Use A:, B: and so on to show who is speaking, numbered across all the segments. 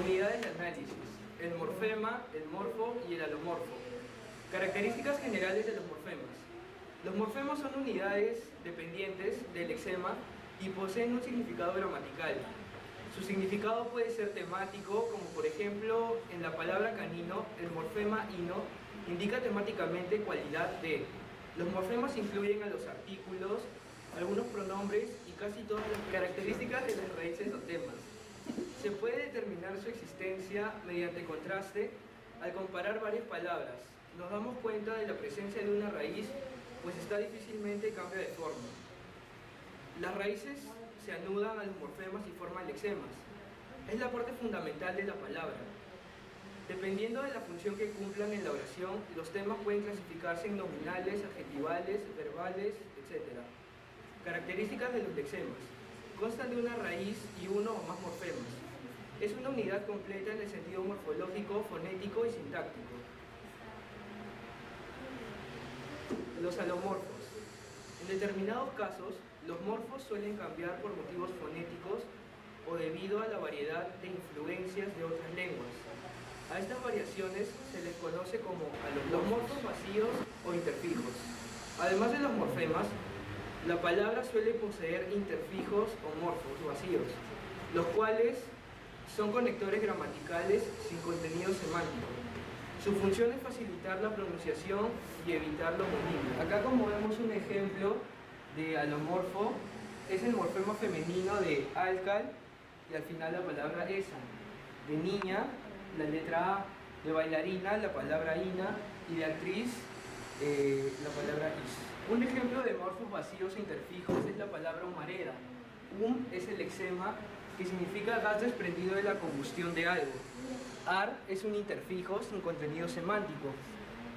A: Unidades de análisis: el morfema, el morfo y el alomorfo. Características generales de los morfemas. Los morfemas son unidades dependientes del lexema y poseen un significado gramatical. Su significado puede ser temático, como por ejemplo en la palabra canino, el morfema ino indica temáticamente cualidad de. Los morfemas incluyen a los artículos, algunos pronombres y casi todas las características de las raíces o temas. Se puede determinar su existencia mediante contraste al comparar varias palabras. Nos damos cuenta de la presencia de una raíz, pues esta difícilmente cambia de forma. Las raíces se anudan a los morfemas y forman lexemas. Es la parte fundamental de la palabra. Dependiendo de la función que cumplan en la oración, los temas pueden clasificarse en nominales, adjetivales, verbales, etc. Características de los lexemas. Constan de una raíz y uno o más morfemas. Es una unidad completa en el sentido morfológico, fonético y sintáctico. Los alomorfos. En determinados casos, los morfos suelen cambiar por motivos fonéticos o debido a la variedad de influencias de otras lenguas. A estas variaciones se les conoce como los morfos vacíos o interfijos. Además de los morfemas, la palabra suele poseer interfijos o morfos vacíos, los cuales son conectores gramaticales sin contenido semántico. Su función es facilitar la pronunciación y evitar los homónimos. Acá, como vemos un ejemplo de alomorfo, es el morfema femenino de alcal y al final la palabra esa. De niña, la letra A. De bailarina, la palabra ina. Y de actriz, la palabra is. Un ejemplo de morfos vacíos e interfijos es la palabra humareda. Es el lexema que significa gas desprendido de la combustión de algo. Ar es un interfijo sin contenido semántico.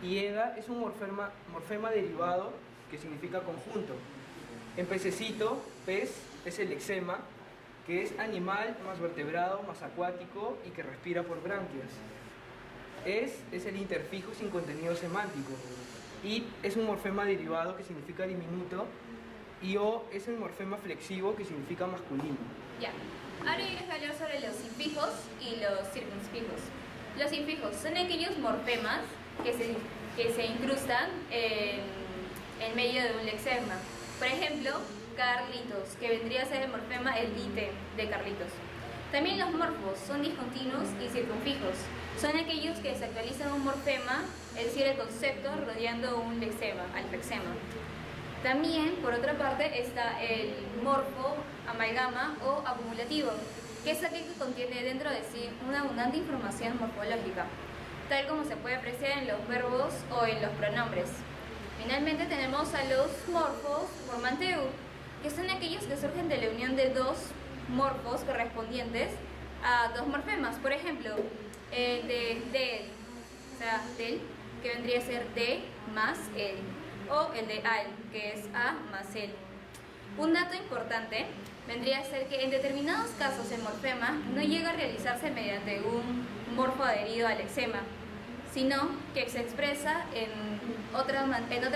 A: Y eda es un morfema derivado que significa conjunto. En pececito, pez es el lexema, que es animal más vertebrado, más acuático y que respira por branquias. Es el interfijo sin contenido semántico. Y es un morfema derivado que significa diminuto. Y o es el morfema flexivo que significa masculino.
B: Ya. Ahora yo les voy a hablar sobre los infijos y los circunfijos. Los infijos son aquellos morfemas que se incrustan en medio de un lexema. Por ejemplo, Carlitos, que vendría a ser el morfema el ite de Carlitos. También los morfos son discontinuos y circunfijos. Son aquellos que desactualizan un morfema, es decir, el concepto rodeando un lexema, al lexema. También, por otra parte, está el morfo, amalgama o acumulativo, que es aquel que contiene dentro de sí una abundante información morfológica, tal como se puede apreciar en los verbos o en los pronombres. Finalmente tenemos a los morfos portmanteau, que son aquellos que surgen de la unión de dos morfos correspondientes a dos morfemas. Por ejemplo, el de del, o sea, del, que vendría a ser de más el, o el de al, que es a más el. Un dato importante vendría a ser que en determinados casos el morfema no llega a realizarse mediante un morfo adherido al lexema, sino que se expresa en otra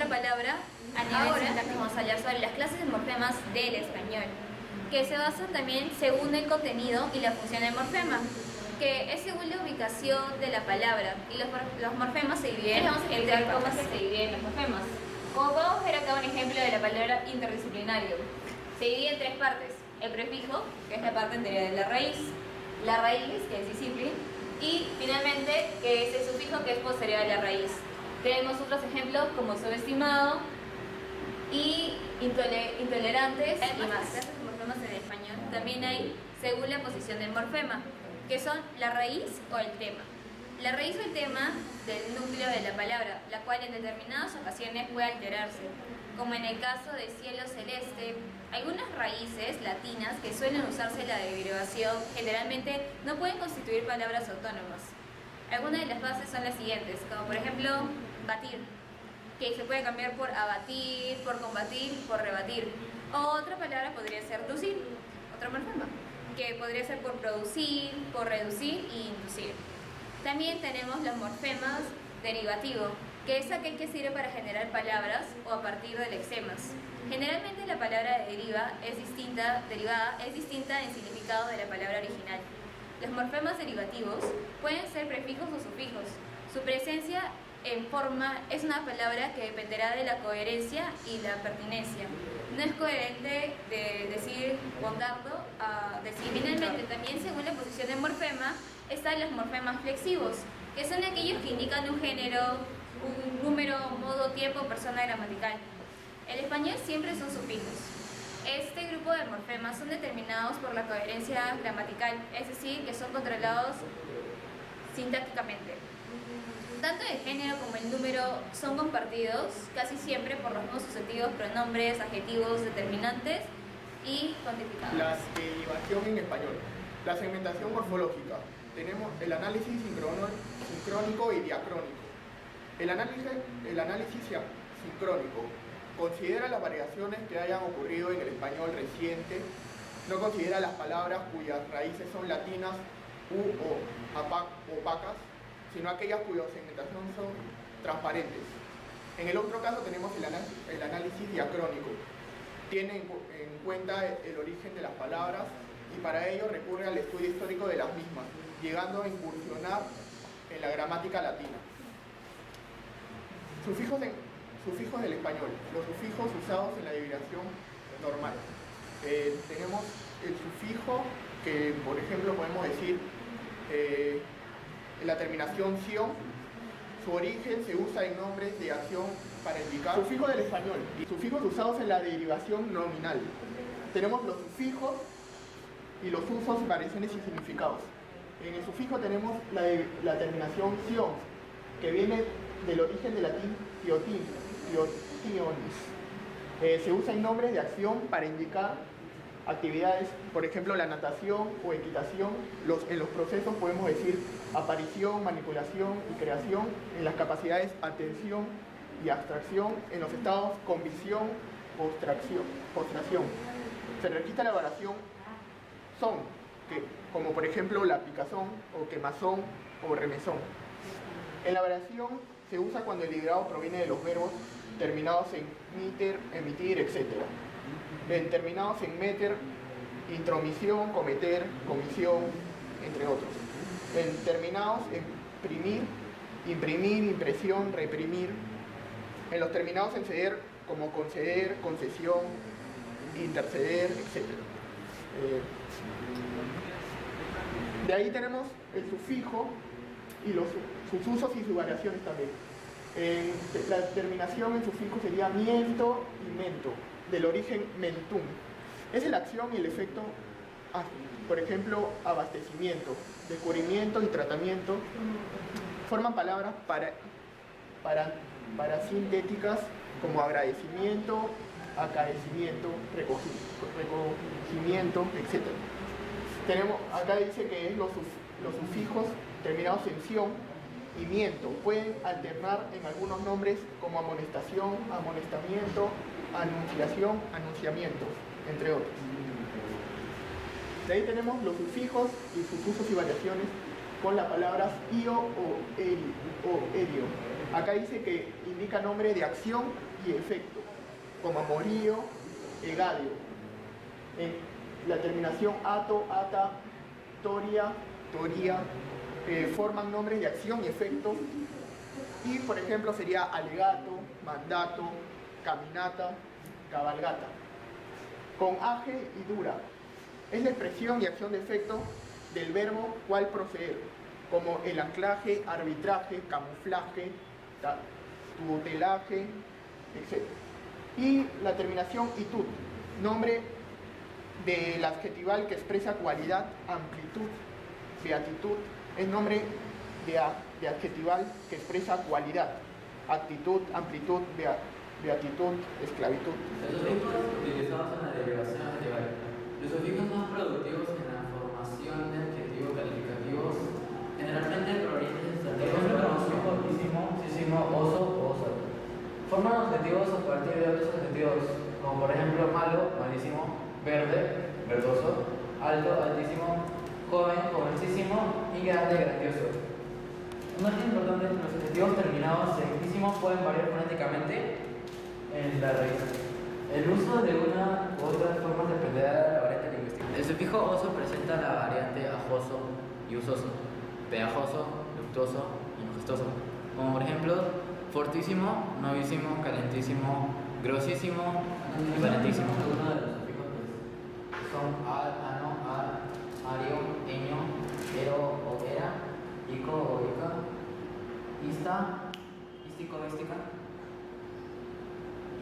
B: palabra a nivel sintáctico. Vamos a hablar sobre las clases de morfemas del español, que se basan también según el contenido y la función del morfema, que es según la ubicación de la palabra, y los morfemas se dividen. Vamos a explicar cómo se dividen los morfemas. Como podemos ver acá un ejemplo de la palabra interdisciplinario. Se divide en tres partes: el prefijo, que es la parte anterior de la raíz, que es disciplin, y finalmente que es el sufijo, que es posterior a la raíz. Tenemos otros ejemplos como subestimado y intolerantes y más. Clases de morfemas en español también hay según la posición del morfema, que son la raíz o el tema. La raíz o el tema del núcleo de la palabra, la cual en determinadas ocasiones puede alterarse, como en el caso de cielo celeste. Algunas raíces latinas que suelen usarse en la derivación generalmente no pueden constituir palabras autónomas. Algunas de las bases son las siguientes, como por ejemplo batir, que se puede cambiar por abatir, por combatir, por rebatir. O otra palabra podría ser ducir, otro morfema, que podría ser por producir, por reducir y inducir. También tenemos los morfemas derivativos, que es aquel que sirve para generar palabras o a partir de lexemas. Generalmente la palabra derivada es distinta en significado de la palabra original. Los morfemas derivativos pueden ser prefijos o sufijos. Su presencia en forma es una palabra que dependerá de la coherencia y la pertinencia. No es coherente de decir Bondardo a decir. Finalmente, también según la posición del morfema, están los morfemas flexivos, que son aquellos que indican un género, un número, modo, tiempo, persona gramatical. El español siempre son sufijos. Este grupo de morfemas son determinados por la coherencia gramatical, es decir, que son controlados sintácticamente. Tanto el género como el número son compartidos casi siempre por los mismos sustantivos, pronombres, adjetivos, determinantes y cuantificados.
C: La derivación en español. La segmentación morfológica. Tenemos el análisis sincrónico y diacrónico. El análisis sincrónico considera las variaciones que hayan ocurrido en el español reciente, no considera las palabras cuyas raíces son latinas o opacas, sino aquellas cuya segmentación son transparentes. En el otro caso tenemos el análisis diacrónico. Tiene en cuenta el origen de las palabras y para ello recurre al estudio histórico de las mismas, llegando a incursionar en la gramática latina. Sufijos del español. Los sufijos usados en la derivación normal. Tenemos el sufijo que, por ejemplo, podemos decir la terminación ción. Su origen se usa en nombres de acción para indicar. Sufijos del español. Y sufijos usados en la derivación nominal. Tenemos los sufijos y los usos, variaciones y significados. En el sufijo tenemos la terminación ción, que viene del origen del latín tiotionis. Se usa en nombres de acción para indicar actividades, por ejemplo la natación o equitación. En los procesos podemos decir aparición, manipulación y creación. En las capacidades atención y abstracción. En los estados convicción, postración. Se registra la variación son, como por ejemplo la picazón o quemazón o remesón. En la variación se usa cuando el liderado proviene de los verbos terminados en miter, emitir, etc. En terminados en meter, intromisión, cometer, comisión, entre otros. En terminados en imprimir, impresión, reprimir. En los terminados en ceder, como conceder, concesión, interceder, etc. De ahí tenemos el sufijo y sus usos y sus variaciones también. La terminación en sufijo sería miento y mento, del origen mentum. Es la acción y el efecto, por ejemplo, abastecimiento, descubrimiento y tratamiento. Forman palabras parasintéticas como agradecimiento, acaecimiento, recogimiento, etc. Acá dice que los sufijos terminados en ción y miento pueden alternar en algunos nombres como amonestación, amonestamiento, anunciación, anunciamiento, entre otros. De ahí tenemos los sufijos y sus usos y variaciones con las palabras io o erio. Acá dice que indica nombre de acción y efecto, como amorío, egadio. La terminación ato, ata, toria, forman nombres de acción y efecto. Y por ejemplo sería alegato, mandato, caminata, cabalgata. Con age y dura. Es la expresión y acción de efecto del verbo cual proceder, como el anclaje, arbitraje, camuflaje, tutelaje, etc. Y la terminación itud, nombre del adjetival que expresa cualidad, amplitud, beatitud, es nombre de adjetival que expresa cualidad, actitud, amplitud, beatitud, esclavitud.
D: Los sufijos utilizados en la derivación adjetival. Los sufijos más productivos en la formación de adjetivos calificativos generalmente provienen de sustantivos como sísimo, oso o oso. Forman adjetivos a partir de otros adjetivos, como por ejemplo malo, malísimo, verde, verdoso, alto, altísimo, joven, jovencísimo y grande, grandioso. Un dato importante es que los adjetivos terminados en ísimo pueden variar fonéticamente en la raíz. El uso de una u otras formas dependerá de la variante lingüística. El sufijo oso presenta la variante ajoso, y usoso, pegajoso, luctuoso y majestuoso. Como por ejemplo, fortísimo, novísimo, calentísimo, grosísimo y valentísimo. Algunos de los sufijos pues, son al, ano, ar, ario, eño, ero o era, ico o ica, ista, ístico, ística,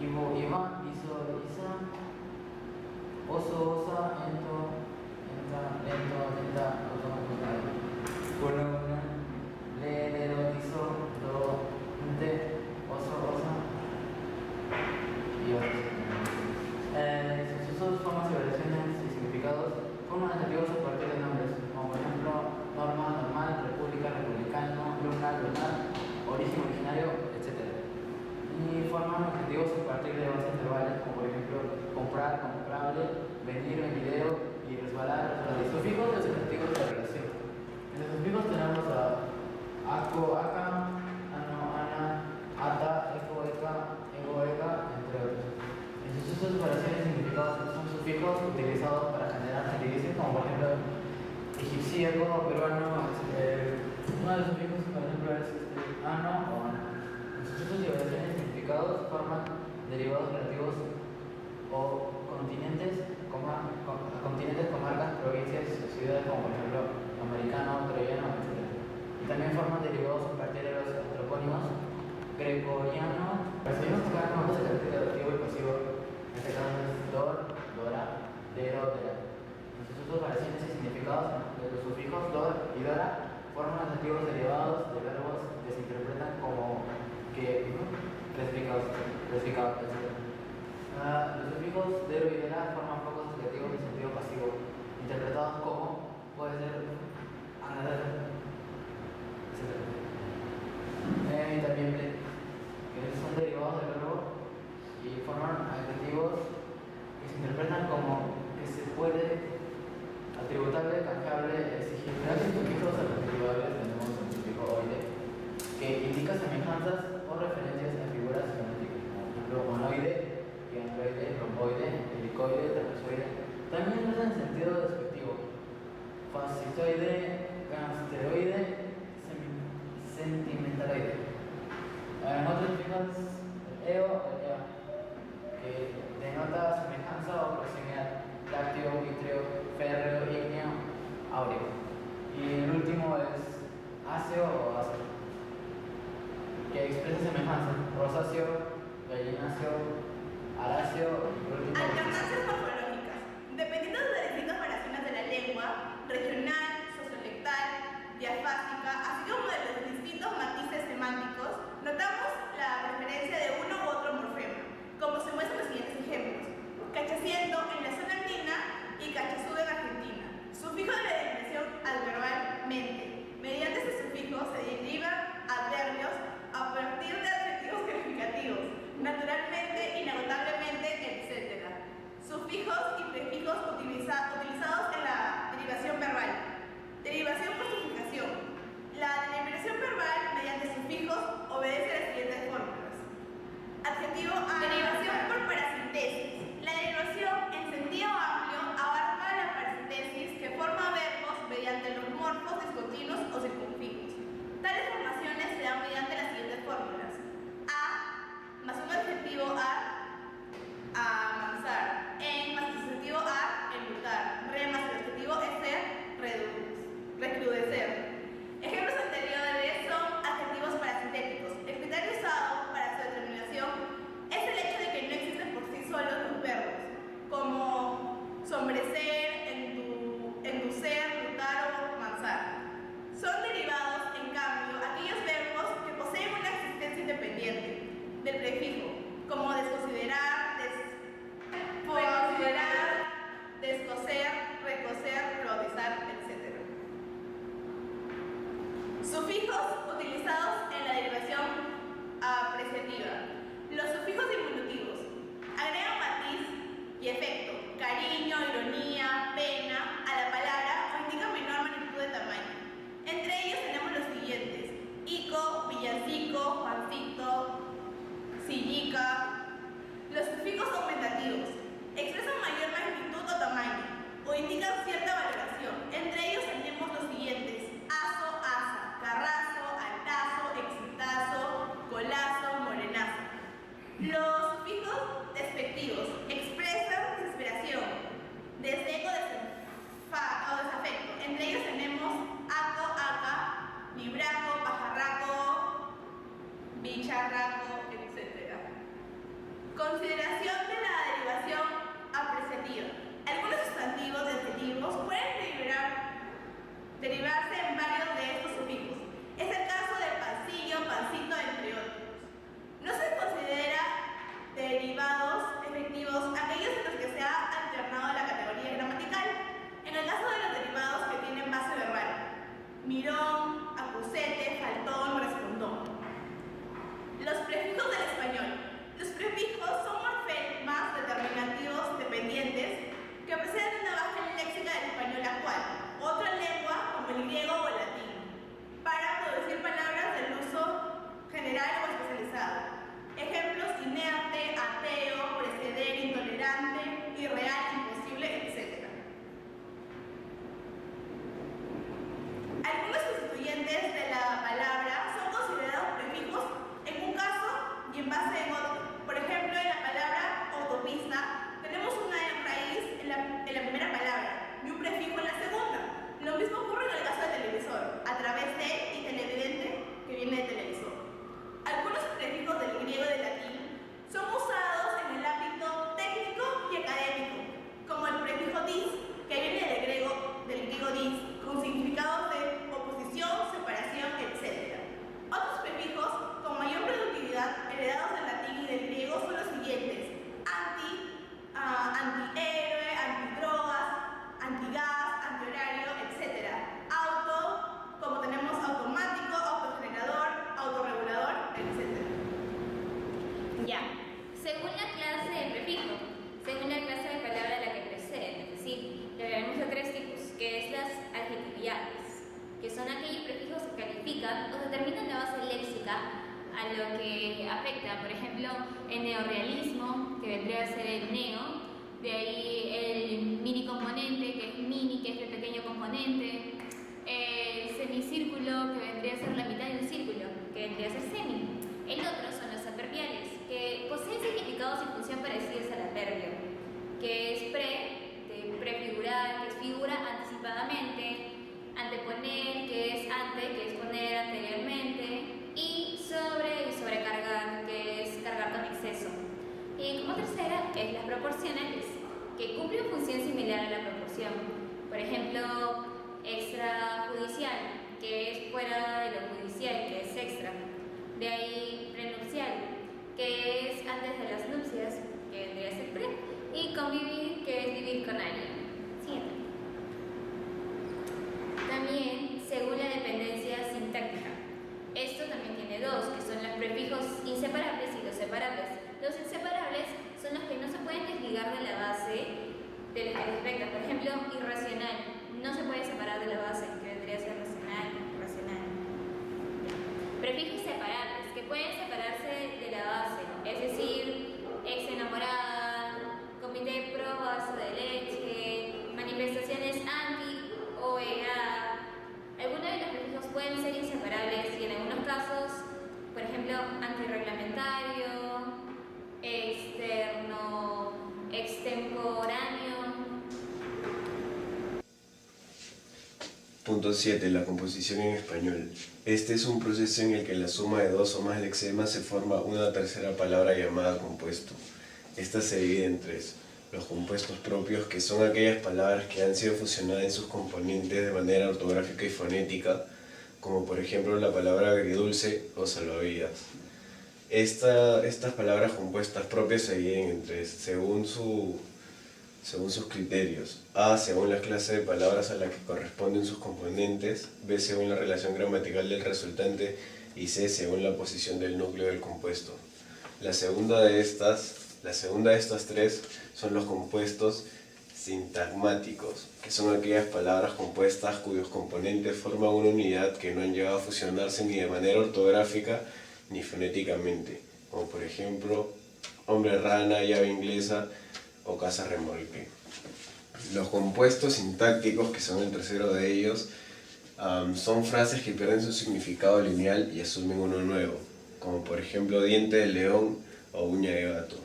D: ivo, iva, iso, isa, oso, osa, ento, enta, lento, atenta, automóvil, uno, le, lero, tiso, do, ente, oso, osa y otros. Sus usos, formas y variaciones y significados forman adjetivos a partir de nombres, como por ejemplo norma, normal, república, republicano, lunar, lunar, origen, originario, etc. Y forman adjetivos a partir de bases verbales, como por ejemplo comprar, comprable, venir, venidero y resbalar, resbalar. Sufijos de adjetivos de relación. En los sufijos tenemos a aco, aca, ano, ana, ata, eco, eca, ego, eca, entre otros. En sus usos, variaciones y significados son sufijos utilizados para generar gentilicio, como por ejemplo egipciaco, peruano, uno de los sufijos, por ejemplo, es ano o ana. En sus usos y variaciones y significados forman derivados relativos o continentes, continentes, comarcas, provincias, ciudades, como por ejemplo americano, troyano, etc. Y también forman derivados a partir de los antropónimos gregoriano, recibimos que cada uno se caracteriza de activo y pasivo, en este caso es dor, dora, dero, dera. En sus usos, variaciones y significados de los sufijos dor y dora forman adjetivos derivados de verbos que se interpretan como que, clasificados, etc. Los sufijos dero y dera forman pocos adjetivos de sentido pasivo, interpretados como puede ser anadar, etc. Y también que son derivados del verbo y forman adjetivos que se interpretan como que se puede atributable, canjeable, exigible. Gracias a sufijos adjetivables tenemos el sufijo oide, que indica semejanzas o referencias a figuras geométricas, como por ejemplo monoide, gigantoide, romboide, helicoide, trapezoide. También usa en sentido despectivo, fascitoide, gangsteroide, sentimentaloide. En otros sufijos, el eo, el ea, que denota semejanza o proximidad, lácteo, vítreo, férreo, ígneo, áureo. Y el último es áceo o áceo, que expresa semejanza, rosáceo, gallináceo, aráceo y por último.
E: Alternancias morfológicas. Dependiendo de las distintas variaciones de la lengua, regional, sociolectal, diafásica, así como de los distintos matices semánticos, notamos la preferencia de uno u otro morfema, como se muestra en los siguientes ejemplos. Cachaciendo en la zona andina y cachazudo en Argentina. Sufijo de la definición adverbal mente. Mediante este sufijo se derivan adverbios a partir de adjetivos calificativos, naturalmente, inagotablemente, etc. Sufijos bicharraco, etc. Consideración de la derivación apreciativa. Algunos sustantivos de adjetivos pueden derivarse en varios de estos sufijos. Es el caso del pancillo, pancito, entre otros. No se considera derivados efectivos aquellos en los que se ha alternado la categoría gramatical. En el caso de los derivados que tienen base verbal, mirón, acusete, faltón, respondón. Los prefijos del español. Los prefijos son morfemas determinativos dependientes que preceden una base léxica del español actual, otra lengua como el griego o el latín, para producir palabras del uso general o especializado. Ejemplos: inerte, ateo, preceder, intolerante, irreal, imposible, etc. Algunos constituyentes de la palabra son considerados prefijos en un caso y en base en otro. Por ejemplo, en la palabra autopista tenemos una raíz en la primera palabra y un prefijo en la segunda. Lo mismo ocurre en el caso del televisor, a través de y televidente, que viene de televisor. Algunos prefijos del griego y del latín son usados en el ámbito técnico y académico, como el prefijo dis, que viene del griego dis, con significados de oposición, separación, etc. Otros prefijos con mayor productividad heredados del latín y del griego son los siguientes: antihéroe, antidrogas, antigas, antihorario, etc. Auto, como tenemos automático, autogenerador, autorregulador, etc.
B: Ya, según la clase de prefijo, según la clase de palabra a la que precede, es decir, le hablaremos de tres tipos, que es las adjetiviales, que son aquellos prefijos que califican o determinan la base léxica a lo que afecta. Por ejemplo, el neorrealismo, que vendría a ser el neo, de ahí el mini componente, que es mini, que es el pequeño componente, el semicírculo, que vendría a ser la mitad de un círculo, que vendría a ser semi. El otro son los adverbiales, que poseen significados y función parecidos al adverbio, que es de prefigurar, que es figura anticipadamente, anteponer, que es ante, que es poner anteriormente, y sobre y sobrecargar, que es cargar con exceso. Y como tercera es las proporcionales, que cumplen función similar a la proporción. Por ejemplo, extrajudicial, que es fuera de lo judicial, que es extra. De ahí prenupcial, que es antes de las nupcias, que vendría a ser pre. Y convivir, que es vivir con alguien. Siguiente. También, según la dependencia sintáctica. Esto también tiene dos, que son los prefijos inseparables y los separables. Los inseparables son los que no se pueden desligar de la base de los que les afecta. Por ejemplo, irracional. No se puede separar de la base, que vendría a ser racional, irracional. Prefijos separables, que pueden separarse de la base. Es decir, ex enamorada, comité pro vaso de leche, manifestaciones anti o Algunos de los prefijos pueden ser inseparables y en algunos casos, por ejemplo, antirreglamentario, externo, extemporáneo.
F: Punto 7. La composición en español. Este es un proceso en el que la suma de dos o más lexemas se forma una tercera palabra llamada compuesto. Esta se divide en tres. Los compuestos propios, que son aquellas palabras que han sido fusionadas en sus componentes de manera ortográfica y fonética, como por ejemplo la palabra agridulce o salvavidas. Estas palabras compuestas propias se dividen en tres, según sus criterios. A, según la clase de palabras a la que corresponden sus componentes. B, según la relación gramatical del resultante. Y C, según la posición del núcleo del compuesto. La segunda de estas tres son los compuestos sintagmáticos, que son aquellas palabras compuestas cuyos componentes forman una unidad que no han llegado a fusionarse ni de manera ortográfica ni fonéticamente, como por ejemplo hombre rana, llave inglesa o casa remolque. Los compuestos sintácticos, que son el tercero de ellos, son frases que pierden su significado lineal y asumen uno nuevo, como por ejemplo diente de león o uña de gato.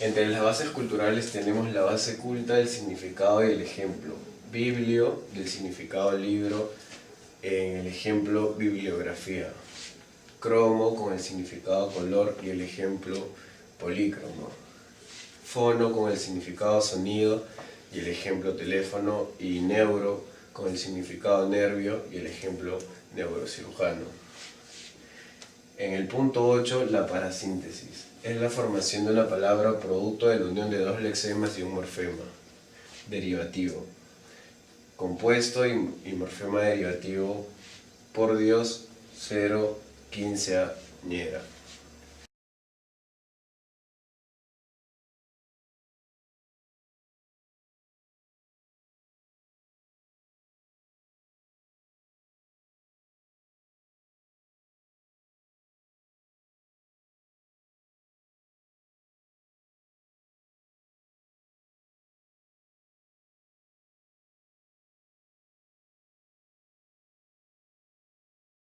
F: Entre las bases culturales tenemos la base culta del significado y el ejemplo. Biblio, del significado libro, en el ejemplo bibliografía. cromo con el significado color y el ejemplo polícromo. Fono con el significado sonido y el ejemplo teléfono, y neuro con el significado nervio y el ejemplo neurocirujano. En el punto 8, la parasíntesis. Es la formación de una palabra producto de la unión de dos lexemas y un morfema derivativo. Compuesto y morfema derivativo, por Dios, 0, 15 ñera.